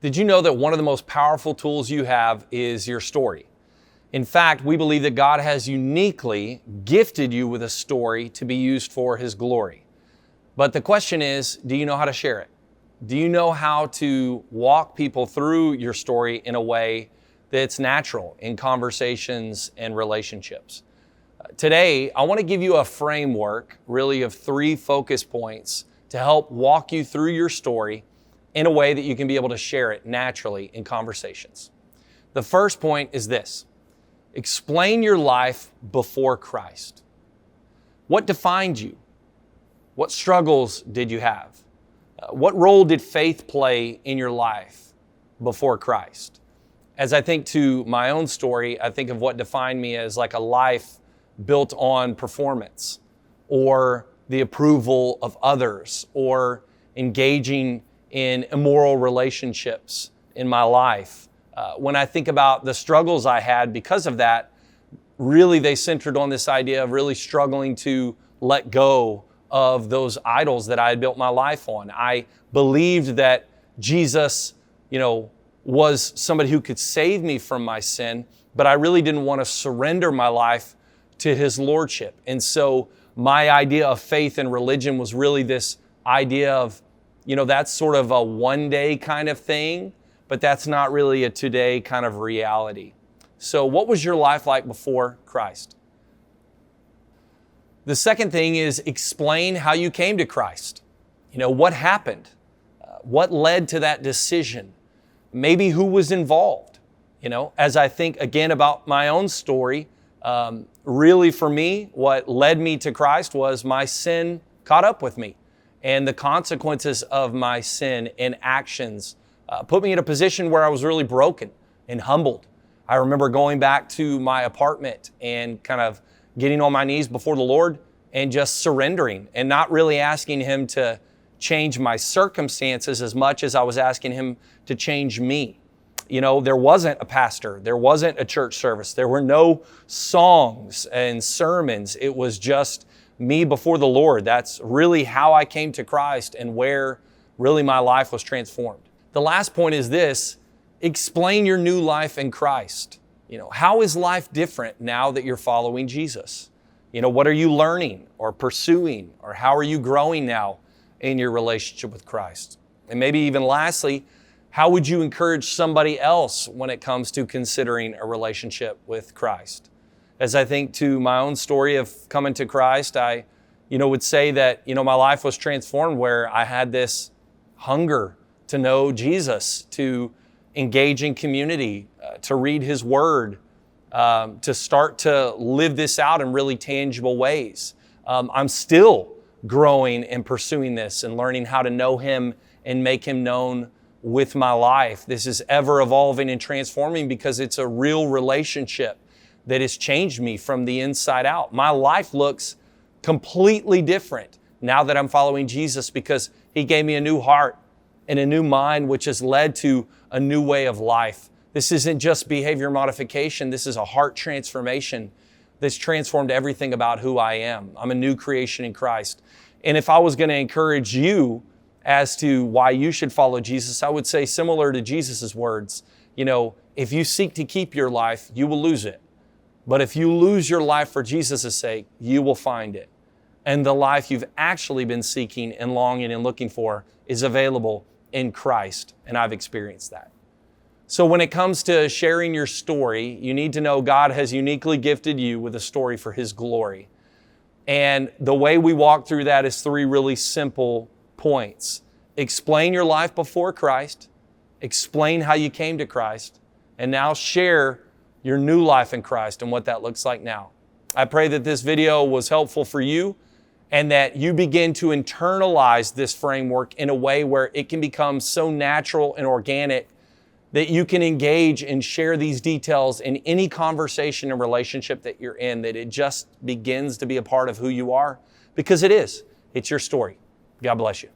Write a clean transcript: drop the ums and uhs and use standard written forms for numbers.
Did you know that one of the most powerful tools you have is your story? In fact, we believe that God has uniquely gifted you with a story to be used for His glory. But the question is, do you know how to share it? Do you know how to walk people through your story in a way that's natural in conversations and relationships? Today, I want to give you a framework, really, of 3 focus points to help walk you through your story in a way that you can be able to share it naturally in conversations. The first point is this: explain your life before Christ. What defined you? What struggles did you have? What role did faith play in your life before Christ? As I think to my own story, I think of what defined me as like a life built on performance or the approval of others or engaging in immoral relationships in my life. When I think about the struggles I had because of that, really they centered on this idea of really struggling to let go of those idols that I had built my life on. I believed that Jesus, was somebody who could save me from my sin, but I really didn't want to surrender my life to His lordship. And so my idea of faith and religion was really this idea of, that's sort of a one-day kind of thing, but that's not really a today kind of reality. So what was your life like before Christ? The second thing is explain how you came to Christ. What happened? What led to that decision? Maybe who was involved? As I think again about my own story, really for me, what led me to Christ was my sin caught up with me. And the consequences of my sin and actions put me in a position where I was really broken and humbled. I remember going back to my apartment and kind of getting on my knees before the Lord and just surrendering and not really asking Him to change my circumstances as much as I was asking Him to change me. There wasn't a pastor, there wasn't a church service, there were no songs and sermons. It was just me before the Lord. That's really how I came to Christ and where really my life was transformed. The last point is this: explain your new life in Christ. How is life different now that you're following Jesus? What are you learning or pursuing, or how are you growing now in your relationship with Christ? And maybe even lastly, how would you encourage somebody else when it comes to considering a relationship with Christ? As I think to my own story of coming to Christ, I, would say that, my life was transformed where I had this hunger to know Jesus, to engage in community, to read His Word, to start to live this out in really tangible ways. I'm still growing and pursuing this and learning how to know Him and make Him known with my life. This is ever evolving and transforming because it's a real relationship that has changed me from the inside out. My life looks completely different now that I'm following Jesus because He gave me a new heart and a new mind, which has led to a new way of life. This isn't just behavior modification. This is a heart transformation that's transformed everything about who I am. I'm a new creation in Christ. And if I was going to encourage you as to why you should follow Jesus, I would say similar to Jesus's words, if you seek to keep your life, you will lose it. But if you lose your life for Jesus' sake, you will find it. And the life you've actually been seeking and longing and looking for is available in Christ. And I've experienced that. So when it comes to sharing your story, you need to know God has uniquely gifted you with a story for His glory. And the way we walk through that is 3 really simple points. Explain your life before Christ, explain how you came to Christ, and now share your new life in Christ and what that looks like now. I pray that this video was helpful for you and that you begin to internalize this framework in a way where it can become so natural and organic that you can engage and share these details in any conversation and relationship that you're in, that it just begins to be a part of who you are, because it is. It's your story. God bless you.